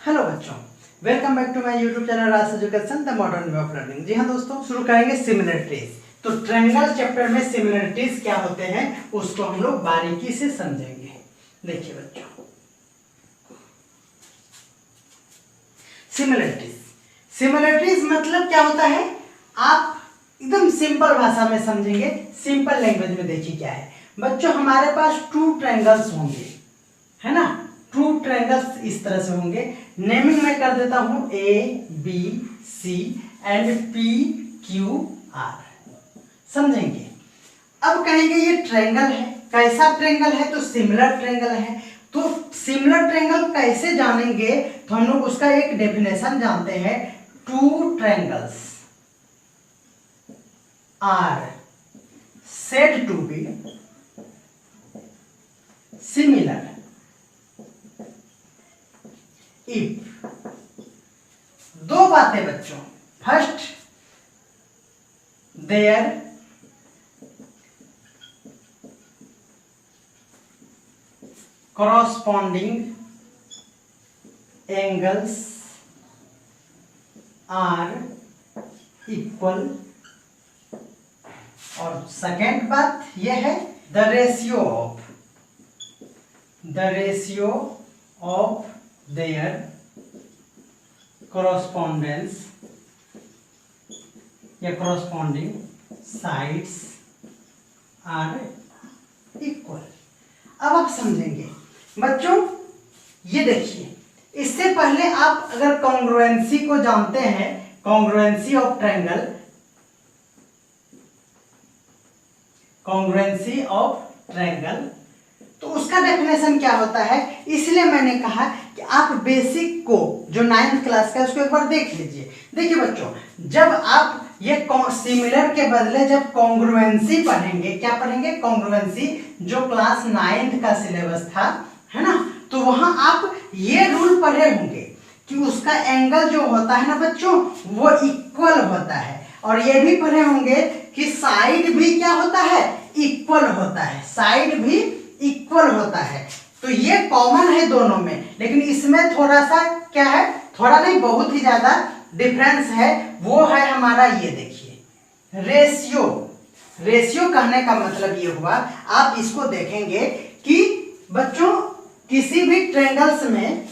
Hello बच्चों, welcome back to my YouTube channel Raj education the modern way of learning. जी हाँ दोस्तों, शुरू करेंगे सिमिलरिटीज। तो ट्रायंगल चैप्टर में सिमिलरिटीज क्या होते हैं उसको हम लोग बारीकी से समझेंगे। देखिए बच्चों, सिमिलरिटीज मतलब क्या होता है, आप एकदम सिंपल भाषा में समझेंगे, सिंपल लैंग्वेज में। देखिए क्या है बच्चों, हमारे पास टू ट्रायंगल्स होंगे, है ना। टू ट्रायंगल्स इस तरह से होंगे। नेमिंग मैं कर देता हूं ABC एंड PQR, समझेंगे। अब कहेंगे ये ट्रायंगल है, कैसा ट्रायंगल है, तो सिमिलर ट्रायंगल है। तो सिमिलर ट्रायंगल कैसे जानेंगे, तो हम लोग उसका एक डेफिनेशन जानते हैं। Two triangles are said to be similar if, दो बातें बच्चों। First, their corresponding angles are equal, और सेकेंड बात यह है the ratio of their correspondence या corresponding sides are equal। अब आप समझेंगे बच्चों, ये देखिए, इससे पहले आप अगर कॉन्ग्रुएंसी को जानते हैं, कॉन्ग्रुएंसी ऑफ ट्रायंगल, तो उसका डेफिनेशन क्या होता है। इसलिए मैंने कहा कि आप बेसिक को जो 9th क्लास का है उसको एक बार देख लीजिए। देखिए बच्चों, जब आप ये सिमिलर के बदले जब कॉन्ग्रुएंसी पढ़ेंगे, क्या पढ़ेंगे, कॉन्ग्रुएंसी, जो क्लास 9th का सिलेबस था, है ना, तो वहां आप ये रूल पढ़े होंगे कि उसका एंगल जो होता है ना बच्चों, वो इक्वल होता है। और ये भी पढ़े होंगे कि साइड भी क्या होता है, इक्वल होता है, साइड भी इक्वल होता है। तो ये कॉमन है दोनों में, लेकिन इसमें थोड़ा सा क्या है, थोड़ा नहीं बहुत ही ज्यादा डिफरेंस है। वो है हमारा, ये देखिए, रेशियो कहने का मतलब ये हुआ, आप इसको देखेंगे कि बच्चों किसी भी ट्रायंगल्स में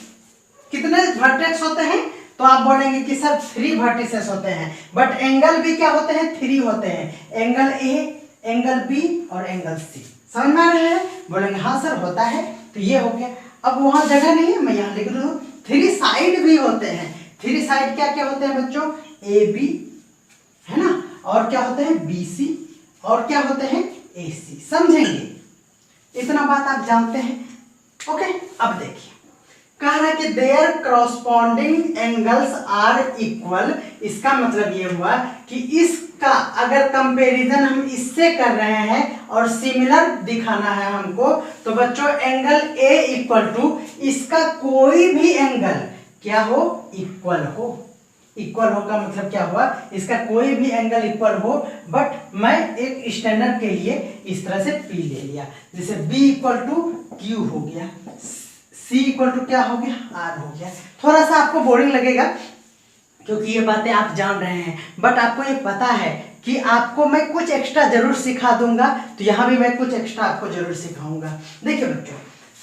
कितने वर्टेक्स होते हैं, तो आप बोलेंगे कि सर 3 वर्टिसेस होते हैं, बट एंगल भी क्या होते हैं, 3 होते हैं। एंगल ए, एंगल बी और एंगल सी, समझ में आ रहा है। बोलेंगे हाँ सर होता है, तो ये हो गया। अब वहां जगह नहीं है, मैं यहाँ लिख दूं 3 साइड भी होते हैं। 3 साइड क्या क्या होते हैं बच्चों, AB, है ना, और क्या होते हैं BC, और क्या होते हैं AC, समझेंगे। इतना बात आप जानते हैं, ओके। अब देखिए, कह रहा है कि देयर करॉस्पॉन्डिंग एंगल्स आर इक्वल। इसका मतलब ये हुआ कि इसका अगर कंपैरिजन हम इससे कर रहे हैं और सिमिलर दिखाना है हमको, तो बच्चों एंगल ए इक्वल टू इसका कोई भी एंगल क्या हो, इक्वल हो। इक्वल हो का मतलब क्या हुआ, इसका कोई भी एंगल इक्वल हो, बट मैं एक स्टैंडर्ड के लिए इस तरह से P ले लिया। जैसे B इक्वल टू Q हो गया, C इक्वल टू क्या हो गया, R हो गया। थोड़ा सा आपको बोरिंग लगेगा क्योंकि ये बातें आप जान रहे हैं, बट आपको ये पता है कि आपको मैं कुछ एक्स्ट्रा जरूर सिखा दूंगा, तो यहाँ भी मैं कुछ एक्स्ट्रा आपको जरूर सिखाऊंगा। देखिए बच्चों,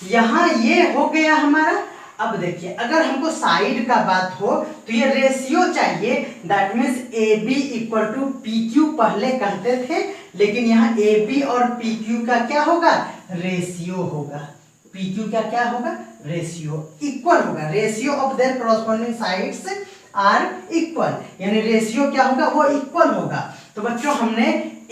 यहाँ ये हो गया हमारा। अब देखिए, अगर हमको साइड का बात हो तो ये रेशियो चाहिए, that means AB equal to PQ पहले कहते थे, लेकिन यहाँ AB और PQ का क्या होगा, रेशियो होगा। PQ का क्या होगा, रेशियो, इक्वल होगा। Ratio of their corresponding sides are equal, यानी रेशियो क्या होगा, वो इक्वल होगा। तो बच्चों हमने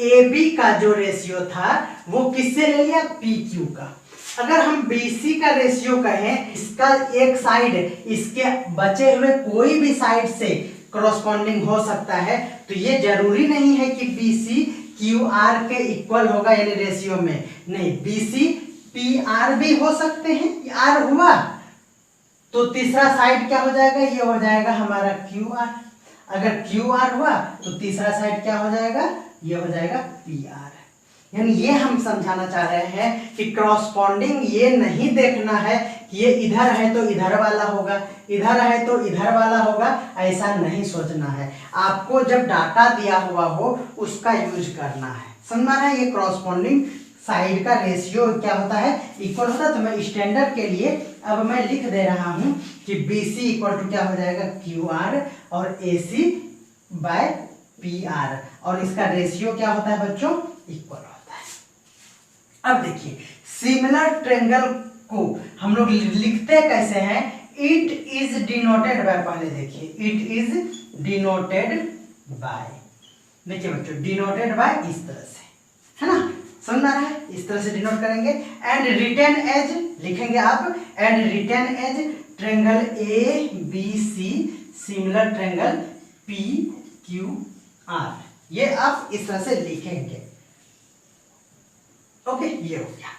AB का जो रेशियो था वो किससे ले लिया, PQ का। अगर हम BC का रेशियो कहें, इसका एक साइड इसके बचे हुए कोई भी साइड से करॉस्पॉन्डिंग हो सकता है, तो ये जरूरी नहीं है कि BC QR के इक्वल होगा, यानी रेशियो में नहीं, BC PR भी हो सकते हैं। R हुआ तो तीसरा साइड क्या हो जाएगा, ये हो जाएगा हमारा QR। अगर QR हुआ तो तीसरा साइड क्या हो जाएगा, ये हो जाएगा PR। यानी ये हम समझाना चाह रहे हैं कि क्रॉसपॉन्डिंग ये नहीं देखना है कि ये इधर है तो इधर वाला होगा, इधर है तो इधर वाला होगा, ऐसा नहीं सोचना है। आपको जब डाटा दिया हुआ हो उसका यूज करना है, समझ रहा है। ये क्रॉसपॉन्डिंग साइड का रेशियो क्या होता है, इक्वल होता है। तो मैं स्टैंडर्ड के लिए अब मैं लिख दे रहा हूं कि BC इक्वल टू क्या हो जाएगा, QR और AC बाय PR, और इसका रेशियो क्या होता है बच्चों, इक्वल होता है। अब देखिए सिमिलर ट्रायंगल को हम लोग लिखते कैसे हैं, इट इज डिनोटेड बाय, पहले देखिए इट इज डिनोटेड बाय, देखिए बच्चों डिनोटेड बाय इस तरह से, है ना, समझ आ रहा है, इस तरह से डिनोट करेंगे। एंड रिटेन एज लिखेंगे आप, and written as triangle ABC similar triangle PQR, ये आप इस तरह से लिखेंगे। ओके, ये हो गया।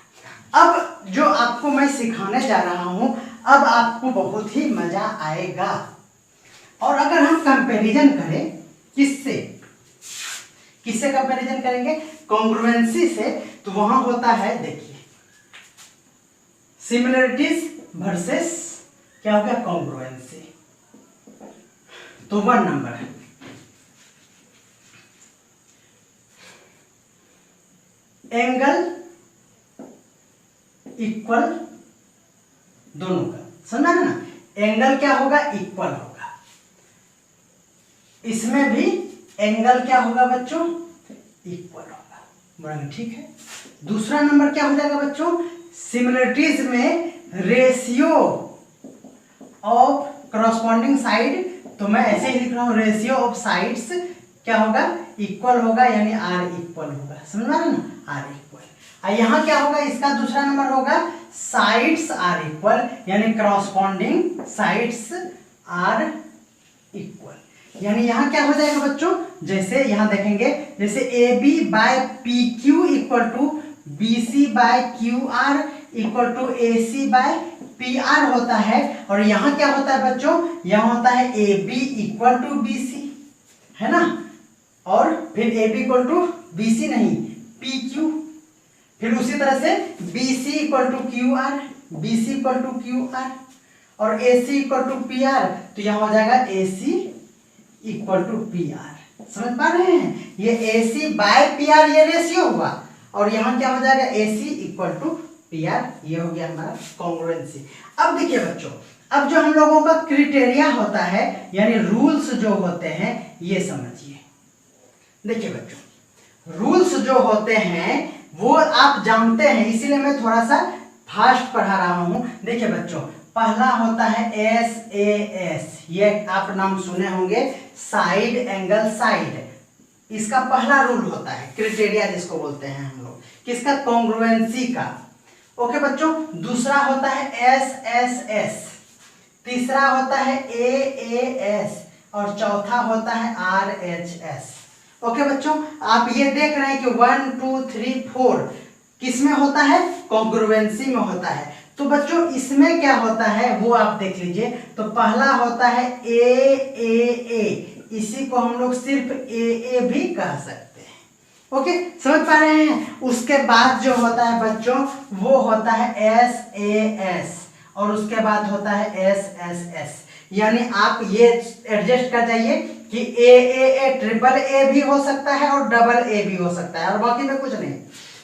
अब जो आपको मैं सिखाने जा रहा हूं, अब आपको बहुत ही मजा आएगा। और अगर हम कंपैरिजन करें किससे, किससे कंपैरिजन करेंगे, कॉन्ग्रुएंसी से, तो वहां होता है देखिए सिमिलरिटीज वर्सेस क्या हो गया, कॉन्ग्रुएंसी। तो 1 नंबर है एंगल इक्वल दोनों का, समझा ना, एंगल क्या होगा, इक्वल होगा। इसमें भी एंगल क्या होगा बच्चों, इक्वल होगा, बड़ा ठीक है। दूसरा नंबर क्या हो जाएगा बच्चों, सिमिलरिटीज में रेशियो ऑफ करस्पॉन्डिंग साइड, तो मैं ऐसे ही लिख रहा हूं, रेशियो ऑफ साइड्स क्या होगा, इक्वल होगा, यानी R इक्वल होगा, समझ में आ रहा है ना, R इक्वल। यहाँ क्या होगा, इसका दूसरा नंबर होगा साइड्स आर इक्वल, यानी करस्पॉन्डिंग साइड्स आर इक्वल। यानी यहाँ क्या हो जाएगा बच्चों, जैसे यहाँ देखेंगे, जैसे AB by PQ equal to BC by QR equal to AC by PR होता है। और यहाँ क्या होता है बच्चों, यहाँ होता है AB इक्वल टू BC, है ना, और फिर AB इक्वल टू BC नहीं PQ, फिर उसी तरह से BC equal to QR, BC equal to QR और AC इक्वल टू PR, तो यहाँ हो जाएगा AC इक्वल टू PR। समझ पा रहे हैं, ये AC बाय PR ये रेशियो हुआ, और यहाँ क्या हो जाएगा AC इक्वल टू PR, ये हो गया हमारा कॉन्ग्रुएंसी। अब देखिए बच्चों, अब जो हम लोगों का क्राइटेरिया होता है, यानी रूल्स जो होते हैं, ये समझिए। देखिए बच्चों, रूल्स जो होते हैं वो आप जानते हैं, इसीलिए मैं थोड़ा सा फास्ट पढ़ा रहा हूं। देखिए बच्चों, पहला होता है SAS, ये आप नाम सुने होंगे, साइड एंगल साइड, इसका पहला रूल होता है, क्राइटेरिया जिसको बोलते हैं हम लोग, किसका, कॉन्ग्रुएंसी का। ओके बच्चों, दूसरा होता है SSS, तीसरा होता है AAS और चौथा होता है RHS। ओके बच्चों, आप ये देख रहे हैं कि 1 2 3 4 किस में होता है, कॉन्ग्रुएंसी में होता है। तो बच्चों इसमें क्या होता है वो आप देख लीजिए। तो पहला होता है AAA, इसी को हम लोग सिर्फ AA भी कह सकते हैं। ओके, समझ पा रहे हैं। उसके बाद जो होता है बच्चों वो होता है SAS, और उसके बाद होता है SSS। यानी आप ये एडजस्ट कर जाइए कि AAA ट्रिपल A भी हो सकता है और डबल A भी हो सकता है, और बाकी में कुछ नहीं।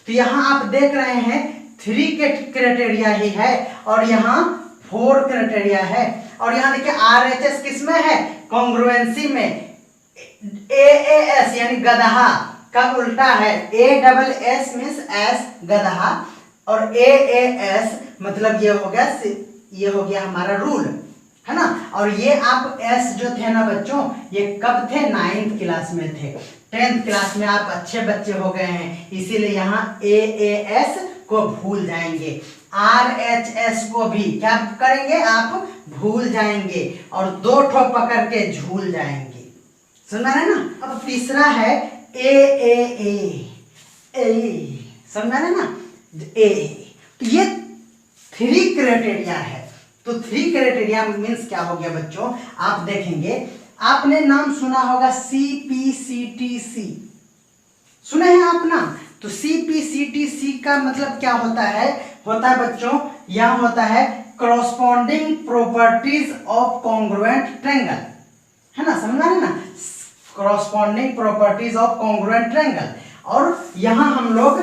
तो यहाँ आप देख रहे हैं 3 के क्राइटेरिया ही है, और यहाँ 4 क्राइटेरिया है, और यहाँ देखिए RHS किस में है, कॉन्ग्रुएंसी में। AAS यानी गदहा का उल्टा है, ASS मीन्स एस गदहा, और AAS मतलब ये हो गया हमारा रूल, है ना। और ये आप S जो थे ना बच्चों, ये कब थे, 9th क्लास में थे। 10th क्लास में आप अच्छे बच्चे हो गए हैं, इसीलिए यहाँ AAS को भूल जाएंगे, RHS को भी क्या करेंगे, आप भूल जाएंगे, और 2 ठो पकड़ के झूल जाएंगे, समझ रहे ना। अब तीसरा है AAA, समझ रहे ना, AA। तो ये 3 क्राइटेरिया है। तो 3 क्राइटेरिया मीन्स क्या हो गया बच्चों, आप देखेंगे, आपने नाम सुना होगा CPCTC, सुने हैं आप ना। तो CPCTC का मतलब क्या होता है बच्चों, यहाँ होता है corresponding properties of congruent triangle, है ना, समझ आ रहा है ना, corresponding properties of congruent triangle। और यहाँ हम लोग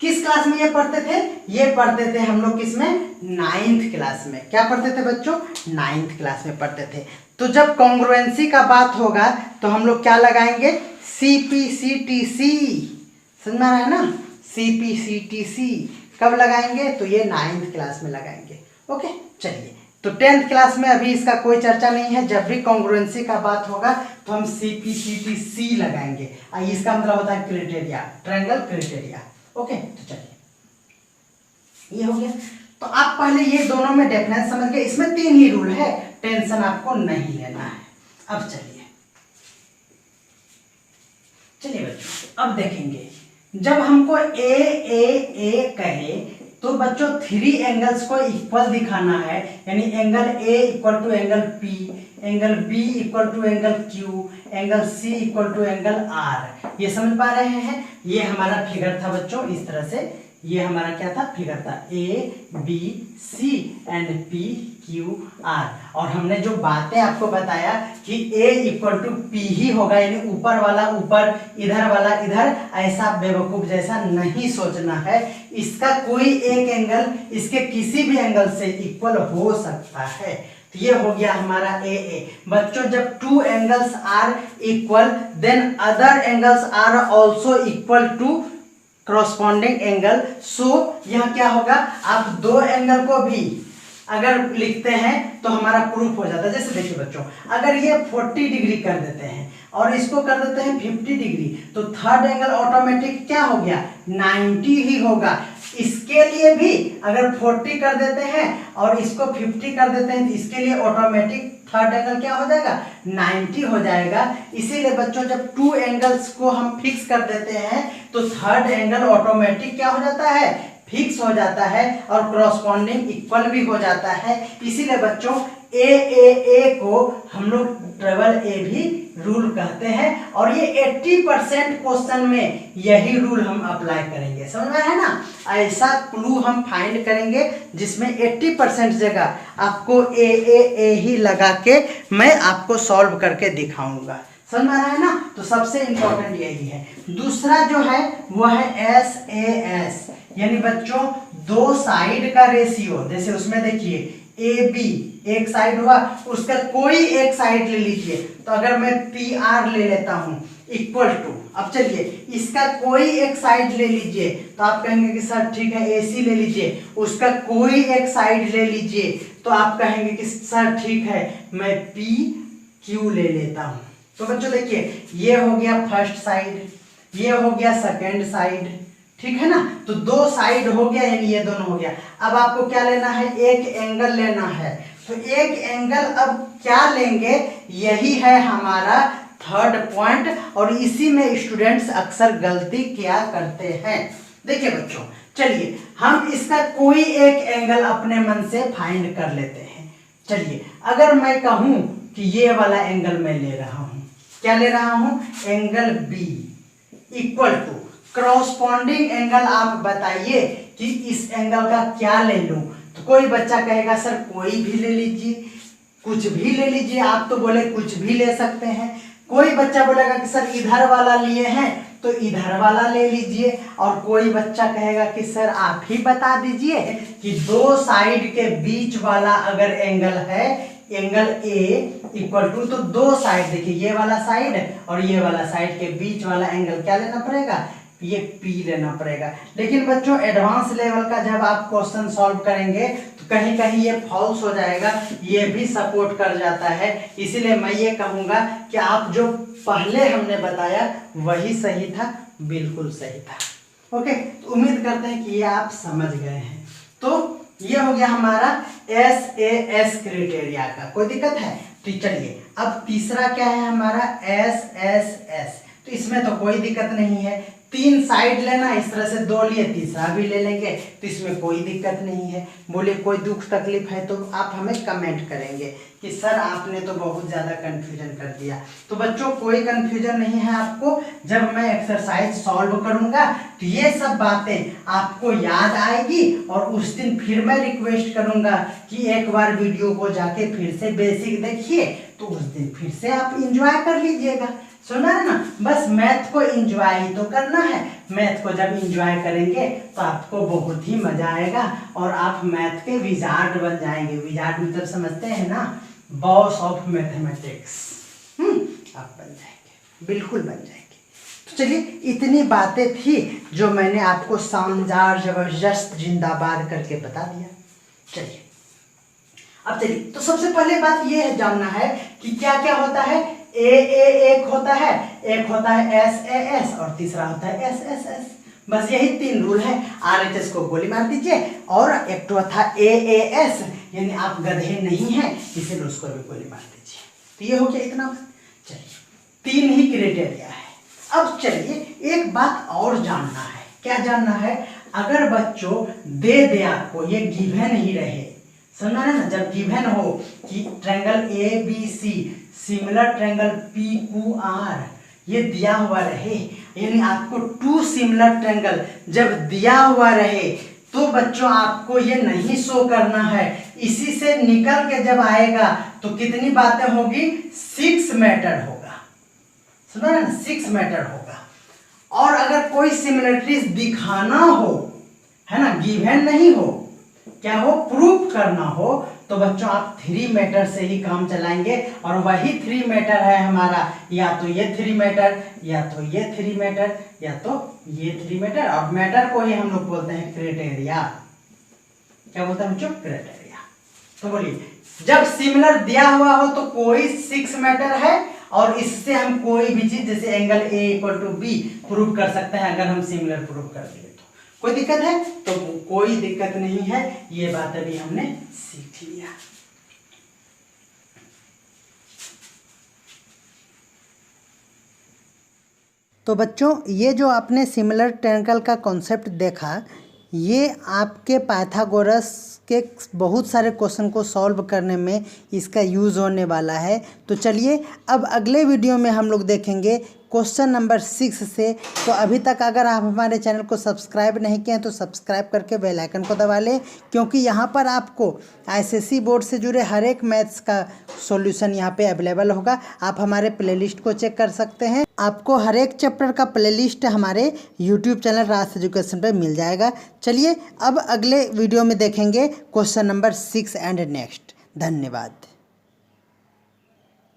किस क्लास में ये पढ़ते थे, ये पढ़ते थे हम लोग किसमें, 9th क्लास में। क्या पढ़ते थे बच्चों, 9th क्लास में पढ़ते थे। तो जब कॉन्ग्रुएंसी का बात होगा तो हम लोग क्या लगाएंगे, CPCTC, समझ में आ रहा है ना, CPCTC कब लगाएंगे, तो ये 9th क्लास में लगाएंगे। ओके चलिए, तो 10th क्लास में अभी इसका कोई चर्चा नहीं है। जब भी कॉन्ग्रुएंसी का बात होगा तो हम CPCTC लगाएंगे। इसका मतलब होता है क्राइटेरिया, ट्रायंगल क्राइटेरिया। ओके तो चलिए ये हो गया। तो आप पहले ये दोनों में डिफरेंस समझ गए, इसमें 3 ही रूल है, टेंशन आपको नहीं लेना है। अब चलिए बच्चों, अब देखेंगे जब हमको ए कहे तो बच्चों 3 एंगल्स को इक्वल दिखाना है, यानी angle A equal to angle P, angle B equal to angle Q, angle C equal to angle R. ये समझ पा रहे हैं, ये हमारा फिगर था बच्चों, इस तरह से ये हमारा क्या था, फिगर था A B C and P Q R. और हमने जो बातें आपको बताया कि ए इक्वल टू पी ही होगा, यानी ऊपर वाला ऊपर, इधर वाला इधर, ऐसा बेवकूफ जैसा नहीं सोचना है। इसका कोई एक एंगल इसके किसी भी एंगल से इक्वल हो सकता है। तो ये हो गया हमारा ए। बच्चों जब 2 angles are equal then other angles are also equal to corresponding angle. So यहाँ क्या होगा, आप 2 एंगल को भी अगर लिखते हैं तो हमारा प्रूफ हो जाता है। जैसे देखिए बच्चों, अगर ये 40 डिग्री कर देते हैं और इसको कर देते हैं 50 डिग्री, तो थर्ड एंगल ऑटोमेटिक क्या हो गया, 90 ही होगा। इसके लिए भी अगर 40 कर देते हैं और इसको 50 कर देते हैं तो इसके लिए ऑटोमेटिक थर्ड एंगल क्या हो जाएगा, 90 हो जाएगा। इसीलिए बच्चों जब 2 एंगल्स को हम फिक्स कर देते हैं तो थर्ड एंगल ऑटोमेटिक क्या हो जाता है, फिक्स हो जाता है और कॉरस्पॉन्डिंग इक्वल भी हो जाता है। इसीलिए बच्चों ए को हम लोग ट्रिपल ए भी रूल कहते हैं। और ये 80% क्वेश्चन में यही रूल हम अप्लाई करेंगे, समझ में है ना। ऐसा क्लू हम फाइंड करेंगे जिसमें 80% जगह आपको ए ही लगा के मैं आपको सॉल्व करके दिखाऊंगा, समझ में आ रहा है ना। तो सबसे इंपॉर्टेंट यही है। दूसरा जो है वो है SAS, यानी बच्चों 2 साइड का रेशियो। जैसे उसमें देखिए AB एक साइड हुआ, उसका कोई एक साइड ले लीजिए। तो अगर मैं PR ले लेता हूं इक्वल टू, अब चलिए इसका कोई एक साइड ले लीजिए, तो आप कहेंगे कि सर ठीक है AC ले लीजिए। उसका कोई एक साइड ले लीजिए तो आप कहेंगे कि सर ठीक है मैं PQ ले लेता हूं। तो बच्चों देखिए ये हो गया फर्स्ट साइड, ये हो गया सेकेंड साइड, ठीक है ना। तो 2 साइड हो गया, यानी ये दोनों हो गया। अब आपको क्या लेना है, एक एंगल लेना है। तो एक एंगल अब क्या लेंगे, यही है हमारा थर्ड पॉइंट। और इसी में स्टूडेंट्स अक्सर गलती क्या करते हैं। देखिए बच्चों चलिए हम इसका कोई एक एंगल अपने मन से फाइंड कर लेते हैं। चलिए अगर मैं कहूं कि ये वाला एंगल मैं ले रहा हूं, क्या ले रहा हूं, angle B equal to corresponding angle. आप बताइए कि इस एंगल का क्या ले लूं। तो कोई बच्चा कहेगा सर कोई भी ले लीजिए, कुछ भी ले लीजिए। आप तो बोले कुछ भी ले सकते हैं। कोई बच्चा बोलेगा कि सर इधर वाला लिए हैं तो इधर वाला ले लीजिए। और कोई बच्चा कहेगा कि सर आप ही बता दीजिए कि 2 साइड के बीच वाला अगर एंगल है एंगल A इक्वल टू, तो 2 साइड देखिए ये वाला साइड और ये वाला साइड के बीच वाला एंगल क्या लेना पड़ेगा, ये P लेना पड़ेगा। लेकिन बच्चों एडवांस लेवल का जब आप क्वेश्चन सॉल्व करेंगे तो कहीं कहीं ये फॉल्स हो जाएगा, ये भी सपोर्ट कर जाता है। इसीलिए मैं ये कहूँगा कि आप जो पहले हमने बताया वही सही था, बिल्कुल सही था। ओके तो उम्मीद करते हैं कि ये आप समझ गए हैं। तो ये हो गया हमारा SAS क्राइटेरिया का, कोई दिक्कत है। तो चलिए अब तीसरा क्या है हमारा SSS। तो इसमें तो कोई दिक्कत नहीं है, 3 साइड लेना, इस तरह से 2 लिए, तीसरा भी ले लेंगे, तो इसमें कोई दिक्कत नहीं है। बोले कोई दुख तकलीफ है तो आप हमें कमेंट करेंगे कि सर आपने तो बहुत ज़्यादा कन्फ्यूजन कर दिया। तो बच्चों कोई कन्फ्यूजन नहीं है आपको। जब मैं एक्सरसाइज सॉल्व करूंगा तो ये सब बातें आपको याद आएगी, और उस दिन फिर मैं रिक्वेस्ट करूंगा कि एक बार वीडियो को जाके फिर से बेसिक देखिए, तो उस दिन फिर से आप इंजॉय कर लीजिएगा। सुना है ना, बस मैथ को इंजॉय ही तो करना है। मैथ को जब इंजॉय करेंगे तो आपको बहुत ही मजा आएगा और आप मैथ के विजार्ड बन जाएंगे। विजार्ड मतलब समझते हैं ना, बॉस ऑफ मैथमेटिक्स। आप बन जाएंगे, बिल्कुल बन जाएंगे। तो चलिए, इतनी बातें थी जो मैंने आपको शानदार जबरदस्त जिंदाबाद करके बता दिया। चलिए अब चलिए, तो सबसे पहले बात ये है जानना है कि क्या क्या होता है। एक होता है, एक होता है SAS और तीसरा होता है SSS। बस यही 3 रूल है। RHS को गोली मार दीजिए, और एक तो था AAS यानी आप गधे नहीं हैं, इसीलिए उसको भी गोली मार दीजिए। तो ये हो गया इतना। चलिए 3 ही क्राइटेरिया है। अब चलिए एक बात और जानना है। क्या जानना है? अगर बच्चों दे आपको ये गिवन ही रहे, समझा ना, जब गिवन हो कि triangle ABC similar triangle PQR ये दिया हुआ रहे, यानी आपको 2 सिमिलर ट्रायंगल जब दिया हुआ रहे, तो बच्चों आपको ये नहीं शो करना है। इसी से निकल के जब आएगा तो कितनी बातें होगी? 6 मैटर होगा। समझा ना, 6 मैटर होगा। और अगर कोई सिमिलरिटीज दिखाना हो, है ना, गिवन नहीं हो, क्या हो, प्रूफ करना हो, तो बच्चों आप 3 मैटर से ही काम चलाएंगे। और वही 3 मैटर है हमारा, या तो ये 3 मैटर, या तो ये 3 मैटर, या तो ये 3 मैटर। और मैटर को ही हम लोग बोलते हैं क्राइटेरिया। क्या बोलते हैं बच्चों? क्राइटेरिया। तो बोलिए, जब सिमिलर दिया हुआ हो तो कोई 6 मैटर है, और इससे हम कोई भी चीज जैसे एंगल A=B प्रूव कर सकते हैं अगर हम सिमिलर प्रूव कर दिए तो। कोई दिक्कत है? तो कोई दिक्कत नहीं है, ये बात अभी हमने सीख लिया। तो बच्चों ये जो आपने सिमिलर ट्रायंगल का कॉन्सेप्ट देखा, ये आपके पाइथागोरस के बहुत सारे क्वेश्चन को सॉल्व करने में इसका यूज़ होने वाला है। तो चलिए अब अगले वीडियो में हम लोग देखेंगे क्वेश्चन नंबर 6 से। तो अभी तक अगर आप हमारे चैनल को सब्सक्राइब नहीं किए हैं तो सब्सक्राइब करके बेल आइकन को दबा लें, क्योंकि यहाँ पर आपको ICSE बोर्ड से जुड़े हर एक मैथ्स का सॉल्यूशन यहाँ पे अवेलेबल होगा। आप हमारे प्लेलिस्ट को चेक कर सकते हैं। आपको हर एक चैप्टर का प्लेलिस्ट हमारे YouTube चैनल राज एजुकेशन पे मिल जाएगा। चलिए अब अगले वीडियो में देखेंगे क्वेश्चन नंबर 6 एंड नेक्स्ट। धन्यवाद।